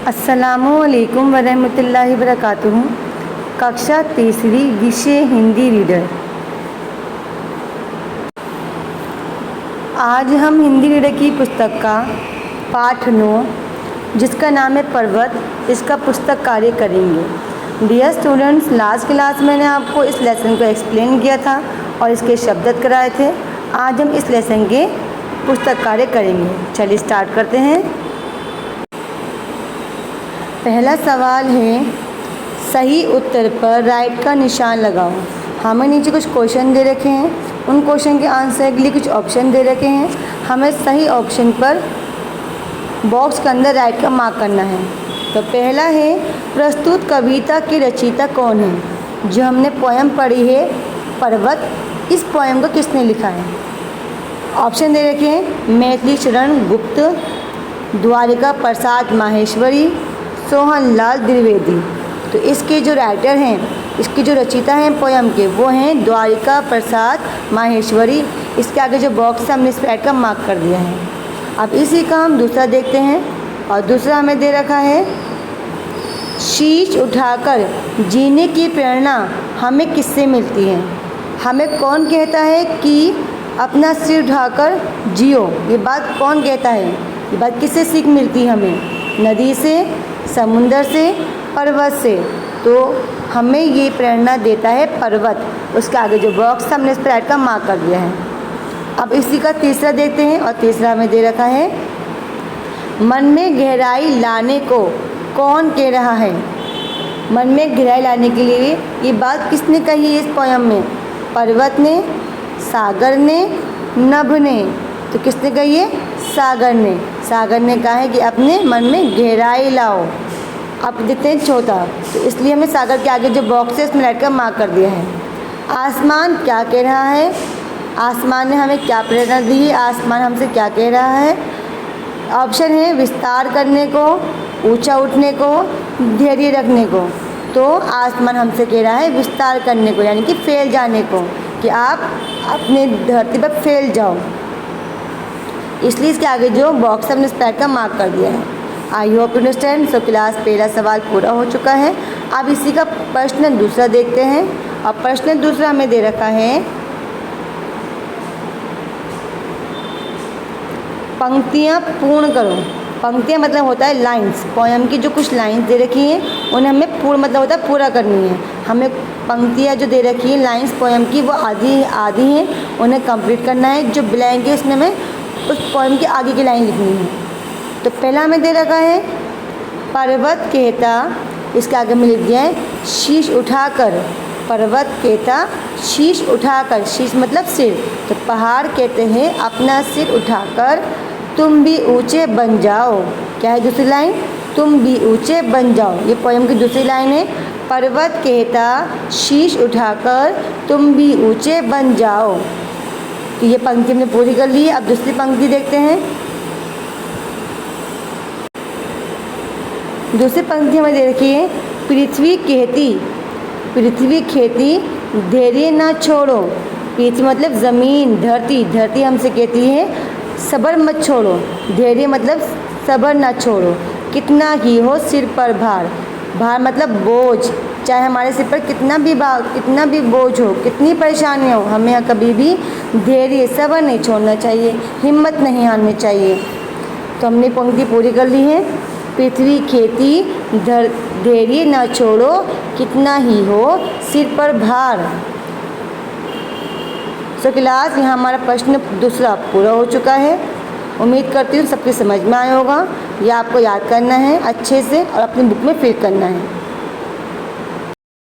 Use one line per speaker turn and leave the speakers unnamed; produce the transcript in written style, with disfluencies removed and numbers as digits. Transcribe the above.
अस्सलामुअलैकुम वरहमतुल्लाहि वबरकातुहू। कक्षा तीसरी, विषय हिंदी रीडर। आज हम हिंदी रीडर की पुस्तक का पाठ 9, जिसका नाम है पर्वत, इसका पुस्तक कार्य करेंगे। डियर स्टूडेंट्स, लास्ट क्लास मैंने आपको इस लेसन को एक्सप्लेन किया था और इसके शब्द कराए थे। आज हम इस लेसन के पुस्तक कार्य करेंगे। चलिए स्टार्ट करते हैं। पहला सवाल है, सही उत्तर पर राइट का निशान लगाओ। हमें नीचे कुछ क्वेश्चन दे रखे हैं, उन क्वेश्चन के आंसर के लिए कुछ ऑप्शन दे रखे हैं। हमें सही ऑप्शन पर बॉक्स के अंदर राइट का मार्क करना है। तो पहला है, प्रस्तुत कविता की रचयिता कौन है। जो हमने पोएम पढ़ी है पर्वत, इस पोएम को किसने लिखा है। ऑप्शन दे रखे हैं, मैथिली शरण गुप्त, द्वारिका प्रसाद माहेश्वरी, सोहन लाल द्विवेदी। तो इसके जो राइटर हैं, इसकी जो रचयिता हैं पोएम के, वो हैं द्वारिका प्रसाद माहेश्वरी। इसके आगे जो बॉक्स है हमने इस राइट का मार्क कर दिया है। अब इसी का हम दूसरा देखते हैं, और दूसरा हमें दे रखा है, शीश उठाकर जीने की प्रेरणा हमें किससे मिलती है। हमें कौन कहता है कि अपना सिर उठाकर जियो। ये बात कौन कहता है, ये बात किससे सीख मिलती है हमें। नदी से, समुंदर से, पर्वत से। तो हमें ये प्रेरणा देता है पर्वत। उसके आगे जो बॉक्स था हमने इस पर राइट का मार्क कर दिया है। अब इसी का तीसरा देखते हैं, और तीसरा हमें दे रखा है, मन में गहराई लाने को कौन कह रहा है। मन में गहराई लाने के लिए ये बात किसने कही है इस पोएम में। पर्वत ने, सागर ने, नभ ने। तो किसने कही है, सागर ने। सागर ने कहा है कि अपने मन में गहराई लाओ। अब देखते हैं चौथा, तो इसलिए हमने सागर के आगे जो बॉक्स है इसमें राइट का मार्क कर दिया है। आसमान क्या कह रहा है। आसमान ने हमें क्या प्रेरणा दी है, आसमान हमसे क्या कह रहा है। ऑप्शन है, विस्तार करने को, ऊंचा उठने को, धैर्य रखने को। तो आसमान हमसे कह रहा है विस्तार करने को, यानी कि फैल जाने को, कि आप अपने धरती पर फैल जाओ। इसलिए इसके आगे जो बॉक्स हमने इस पैर का मार्क कर दिया है। I hope understand. So class पहला सवाल पूरा हो चुका है। अब इसी का प्रश्न दूसरा देखते हैं, और प्रश्न दूसरा हमें दे रखा है, पंक्तियाँ पूर्ण करो। पंक्तियाँ मतलब होता है लाइंस। पोएम की जो कुछ लाइंस दे रखी हैं उन्हें हमें पूर्ण मतलब होता है पूरा करनी है। हमें पंक्तियाँ जो दे रखी हैं लाइंस पोएम की, वो आधी हैं, उन्हें कंप्लीट करना है। जो ब्लैंक है उसमें हमें उस पोएम के आगे की लाइन लिखनी है। तो पहला हमें दे रखा है, पर्वत कहता, इसके आगे में लिख दिया है, शीश उठाकर। पर्वत कहता शीश उठाकर, शीश मतलब सिर। तो पहाड़ कहते हैं अपना सिर उठाकर तुम भी ऊंचे बन जाओ। क्या है दूसरी लाइन, तुम भी ऊंचे बन जाओ। ये पोएम की दूसरी लाइन है। पर्वत कहता शीश उठाकर तुम भी ऊंचे बन जाओ। तो ये पंक्ति हमने पूरी कर ली है। अब दूसरी पंक्ति देखते हैं। दूसरी पंक्ति हमें दे रखी है, पृथ्वी कहती धैर्य ना छोड़ो। पृथ्वी मतलब ज़मीन, धरती। धरती हमसे कहती है सब्र मत छोड़ो। धैर्य मतलब सब्र ना छोड़ो, कितना ही हो सिर पर भार। भार मतलब बोझ। चाहे हमारे सिर पर कितना भी बोझ हो, कितनी परेशानी हो, हमें कभी भी धैर्य सब्र नहीं छोड़ना चाहिए, हिम्मत नहीं हारनी चाहिए। तो हमने पंक्ति पूरी कर ली है। पृथ्वी खेती धैर्य न छोड़ो, कितना ही हो सिर पर भार। सो क्लास यहाँ हमारा प्रश्न दूसरा पूरा हो चुका है। उम्मीद करती हूँ सबकी समझ में आया होगा। यह आपको याद करना है अच्छे से और अपनी बुक में फिल करना है।